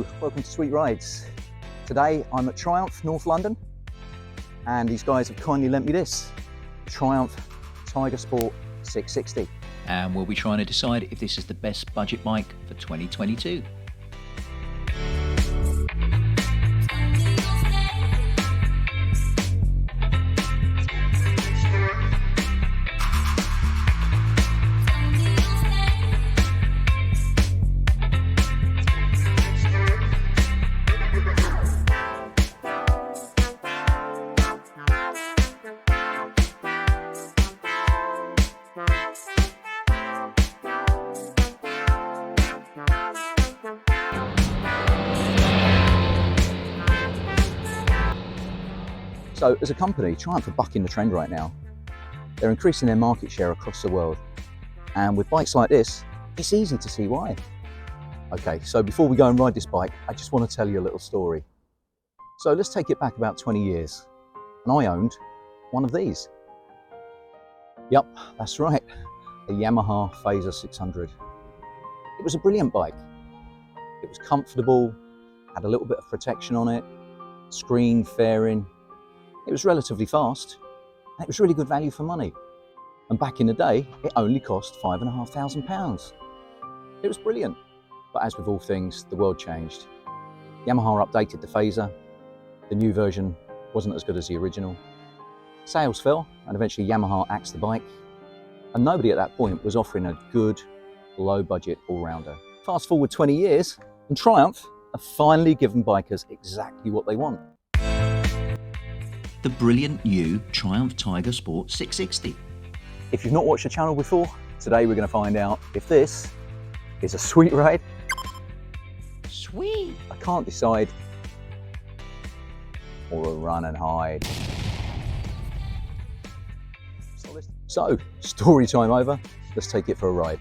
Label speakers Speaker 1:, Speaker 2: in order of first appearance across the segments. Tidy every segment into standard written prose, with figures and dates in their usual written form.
Speaker 1: Hello, welcome to Sweet Rides. Today I'm at Triumph, North London, and these guys have kindly lent me this Triumph Tiger Sport 660.
Speaker 2: And we'll be trying to decide if this is the best budget bike for 2022.
Speaker 1: So as a company, Triumph are bucking the trend right now. They're increasing their market share across the world. And with bikes like this, it's easy to see why. Okay, so before we go and ride this bike, I just want to tell you a little story. So let's take it back about 20 years. And I owned one of these. Yep, that's right, a Yamaha Phaser 600. It was a brilliant bike. It was comfortable, had a little bit of protection on it, screen, fairing. It was relatively fast, and it was really good value for money. And back in the day, it only cost £5,500. It was brilliant. But as with all things, the world changed. Yamaha updated the Phaser. The new version wasn't as good as the original. Sales fell, and eventually Yamaha axed the bike. And nobody at that point was offering a good, low-budget all-rounder. Fast forward 20 years, and Triumph have finally given bikers exactly what they want.
Speaker 2: The brilliant new Triumph Tiger Sport 660.
Speaker 1: If you've not watched the channel before, today we're going to find out if this is a sweet ride.
Speaker 2: Sweet!
Speaker 1: I can't decide. Or a run and hide. So, story time over. Let's take it for a ride.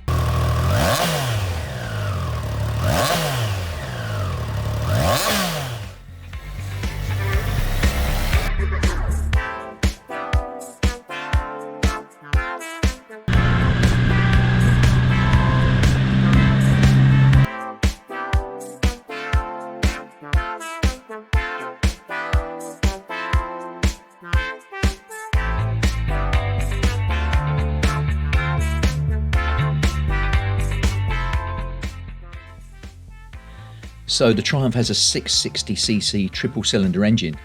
Speaker 2: So the Triumph has a 660cc triple cylinder engine,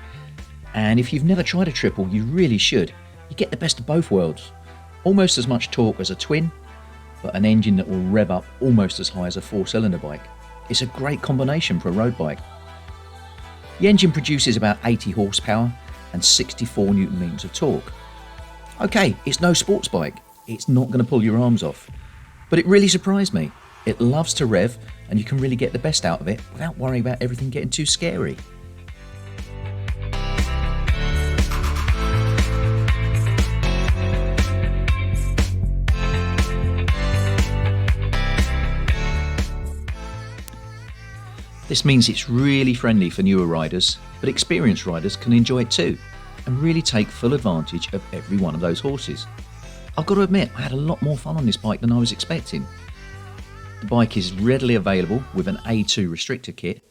Speaker 2: and if you've never tried a triple, you really should. You get the best of both worlds. Almost as much torque as a twin, but an engine that will rev up almost as high as a 4-cylinder bike. It's a great combination for a road bike. The engine produces about 80 horsepower and 64 newton meters of torque. Okay, it's no sports bike. It's not going to pull your arms off, but it really surprised me. It loves to rev, and you can really get the best out of it without worrying about everything getting too scary. This means it's really friendly for newer riders, but experienced riders can enjoy it too, and really take full advantage of every one of those horses. I've got to admit, I had a lot more fun on this bike than I was expecting. The bike is readily available with an A2 restrictor kit,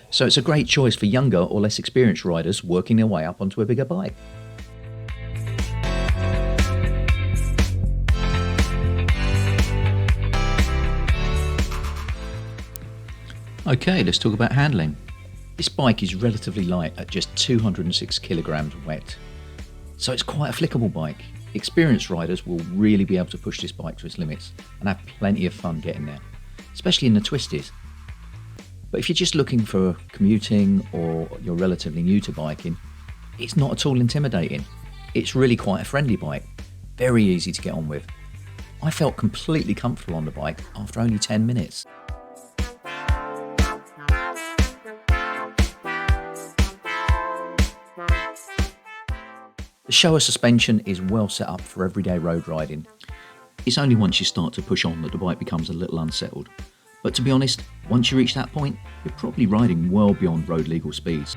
Speaker 2: so it's a great choice for younger or less experienced riders working their way up onto a bigger bike. Okay, let's talk about handling. This bike is relatively light at just 206 kilograms wet, so it's quite a flickable bike. Experienced riders will really be able to push this bike to its limits and have plenty of fun getting there, especially in the twisties. But if you're just looking for commuting or you're relatively new to biking, it's not at all intimidating. It's really quite a friendly bike, very easy to get on with. I felt completely comfortable on the bike after only 10 minutes. The Showa suspension is well set up for everyday road riding. It's only once you start to push on that the bike becomes a little unsettled. But to be honest, once you reach that point, you're probably riding well beyond road legal speeds.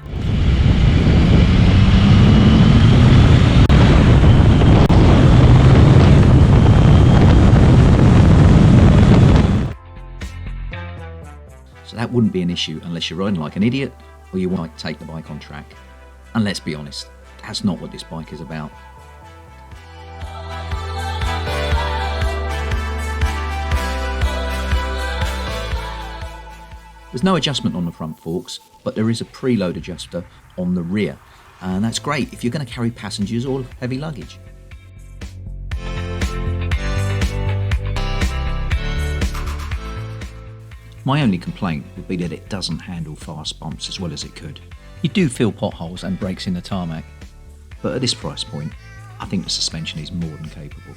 Speaker 2: So that wouldn't be an issue unless you're riding like an idiot or you want to take the bike on track. And let's be honest, that's not what this bike is about. There's no adjustment on the front forks, but there is a preload adjuster on the rear, and that's great if you're going to carry passengers or heavy luggage. My only complaint would be that it doesn't handle fast bumps as well as it could. You do feel potholes and breaks in the tarmac, but at this price point, I think the suspension is more than capable.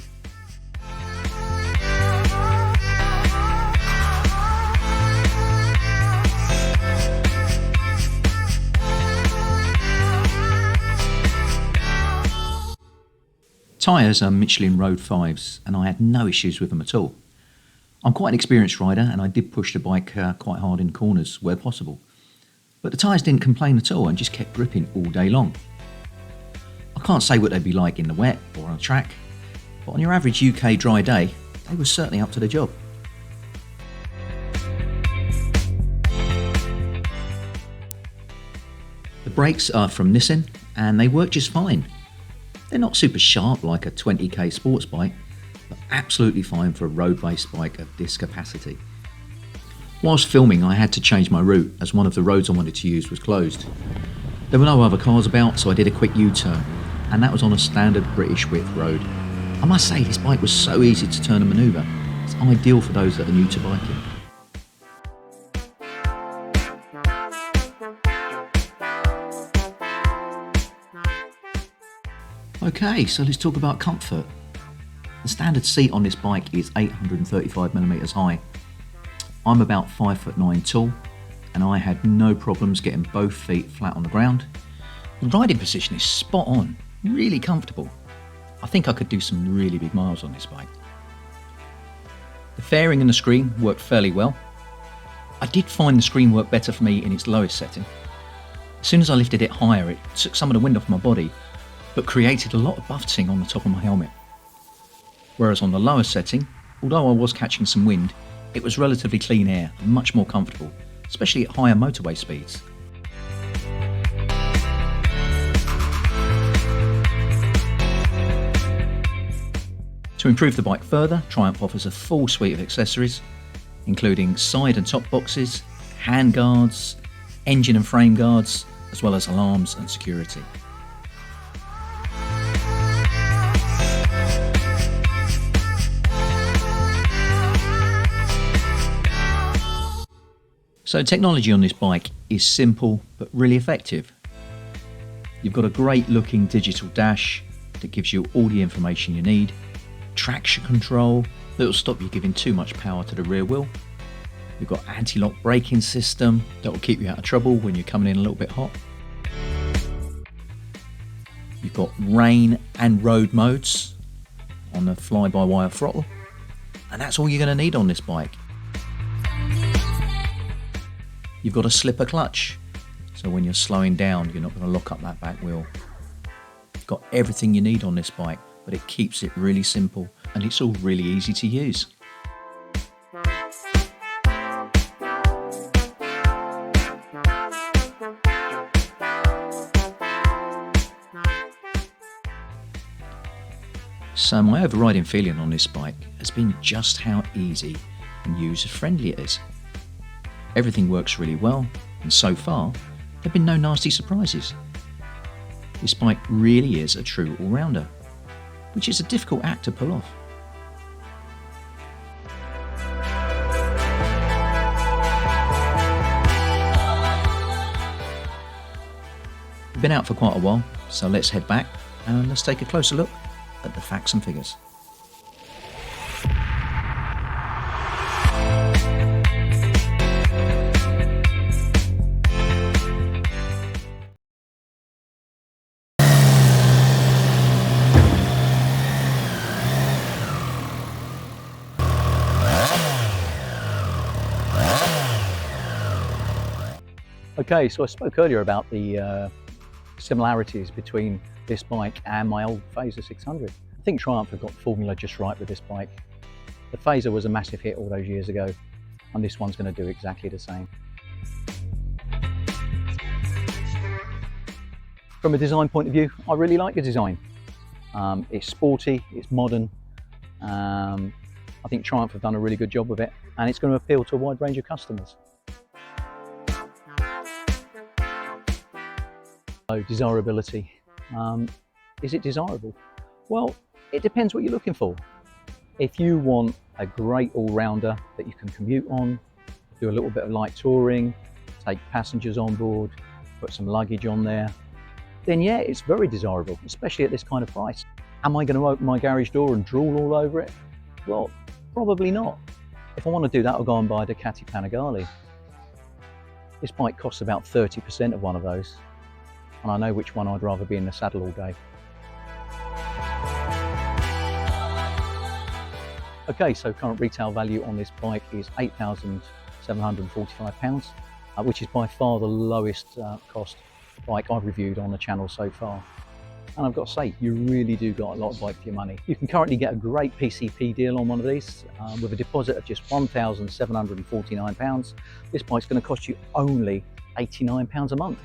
Speaker 2: Tyres are Michelin Road 5s, and I had no issues with them at all. I'm quite an experienced rider, and I did push the bike quite hard in corners where possible. But the tyres didn't complain at all and just kept gripping all day long. I can't say what they'd be like in the wet or on a track, but on your average UK dry day, they were certainly up to the job. The brakes are from Nissan, and they work just fine. They're not super sharp like a 20k sports bike, but absolutely fine for a road-based bike of this capacity. Whilst filming, I had to change my route as one of the roads I wanted to use was closed. There were no other cars about, so I did a quick U-turn, and that was on a standard British width road. I must say, this bike was so easy to turn and manoeuvre. It's ideal for those that are new to biking. Okay, so let's talk about comfort. The standard seat on this bike is 835mm high. I'm about 5'9" tall, and I had no problems getting both feet flat on the ground. The riding position is spot on, really comfortable. I think I could do some really big miles on this bike. The fairing and the screen worked fairly well. I did find the screen worked better for me in its lowest setting. As soon as I lifted it higher, it took some of the wind off my body, but created a lot of buffeting on the top of my helmet. Whereas on the lower setting, although I was catching some wind, it was relatively clean air and much more comfortable, especially at higher motorway speeds. To improve the bike further, Triumph offers a full suite of accessories, including side and top boxes, hand guards, engine and frame guards, as well as alarms and security. So technology on this bike is simple but really effective. You've got a great looking digital dash that gives you all the information you need, traction control that will stop you giving too much power to the rear wheel. You've got anti-lock braking system that will keep you out of trouble when you're coming in a little bit hot. You've got rain and road modes on the fly-by-wire throttle, and that's all you're going to need on this bike. You've got a slipper clutch, so when you're slowing down, you're not going to lock up that back wheel. You've got everything you need on this bike, but it keeps it really simple and it's all really easy to use. So my overriding feeling on this bike has been just how easy and user-friendly it is. Everything works really well, and so far, there have been no nasty surprises. This bike really is a true all-rounder, which is a difficult act to pull off. We've been out for quite a while, so let's head back and let's take a closer look at the facts and figures.
Speaker 1: Okay, so I spoke earlier about the similarities between this bike and my old Phaser 600. I think Triumph have got the formula just right with this bike. The Phaser was a massive hit all those years ago, and this one's going to do exactly the same. From a design point of view, I really like the design. It's sporty, it's modern. I think Triumph have done a really good job with it, and it's going to appeal to a wide range of customers. So, desirability. Is it desirable? Well, it depends what you're looking for. If you want a great all-rounder that you can commute on, do a little bit of light touring, take passengers on board, put some luggage on there, then yeah, it's very desirable, especially at this kind of price. Am I going to open my garage door and drool all over it? Well, probably not. If I want to do that, I'll go and buy a Ducati Panigale. This bike costs about 30% of one of those, and I know which one I'd rather be in the saddle all day. Okay, so current retail value on this bike is £8,745, which is by far the lowest cost bike I've reviewed on the channel so far. And I've got to say, you really do got a lot of bike for your money. You can currently get a great PCP deal on one of these with a deposit of just £1,749. This bike's going to cost you only £89 a month,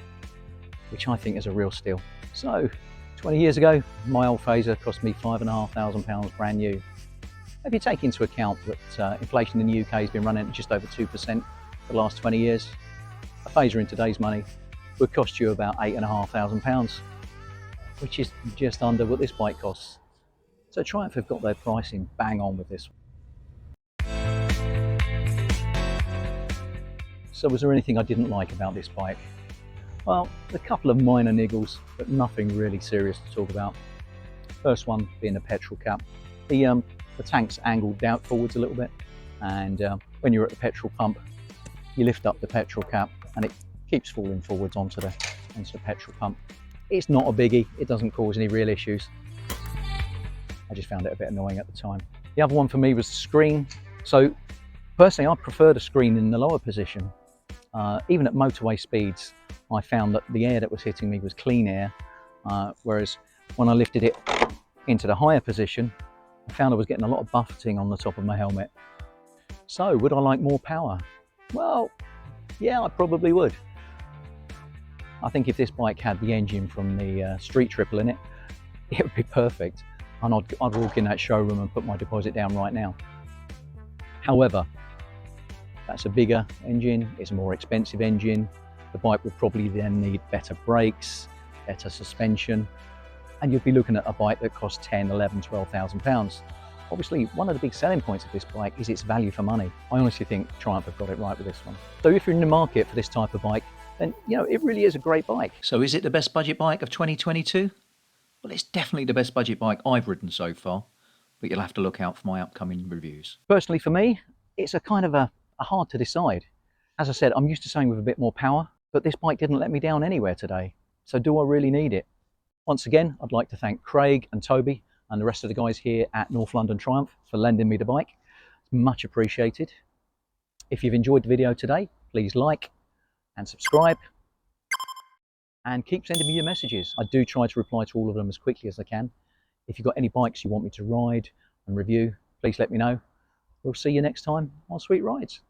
Speaker 1: which I think is a real steal. So, 20 years ago, my old Phaser cost me £5,500 brand new. If you take into account that inflation in the UK has been running at just over 2% for the last 20 years, a Phaser in today's money would cost you about £8,500, which is just under what this bike costs. So Triumph have got their pricing bang on with this. So was there anything I didn't like about this bike? Well, a couple of minor niggles, but nothing really serious to talk about. First one being the petrol cap. The tank's angled out forwards a little bit, and when you're at the petrol pump, you lift up the petrol cap and it keeps falling forwards onto the petrol pump. It's not a biggie, it doesn't cause any real issues. I just found it a bit annoying at the time. The other one for me was the screen. So personally, I prefer the screen in the lower position. Even at motorway speeds, I found that the air that was hitting me was clean air, whereas when I lifted it into the higher position, I found I was getting a lot of buffeting on the top of my helmet. So would I like more power? Well, yeah, I probably would. I think if this bike had the engine from the Street Triple in it, it would be perfect. And I'd walk in that showroom and put my deposit down right now. However, that's a bigger engine, it's a more expensive engine. The bike would probably then need better brakes, better suspension, and you'd be looking at a bike that costs 10, 11, 12,000 pounds. Obviously, one of the big selling points of this bike is its value for money. I honestly think Triumph have got it right with this one. So if you're in the market for this type of bike, then you know it really is a great bike.
Speaker 2: So is it the best budget bike of 2022? Well, it's definitely the best budget bike I've ridden so far, but you'll have to look out for my upcoming reviews.
Speaker 1: Personally for me, it's a kind of a hard to decide. As I said, I'm used to something with a bit more power, but this bike didn't let me down anywhere today. So do I really need it? Once again, I'd like to thank Craig and Toby and the rest of the guys here at North London Triumph for lending me the bike. It's much appreciated. If you've enjoyed the video today, please like and subscribe and keep sending me your messages. I do try to reply to all of them as quickly as I can. If you've got any bikes you want me to ride and review, please let me know. We'll see you next time on Sweet Rides.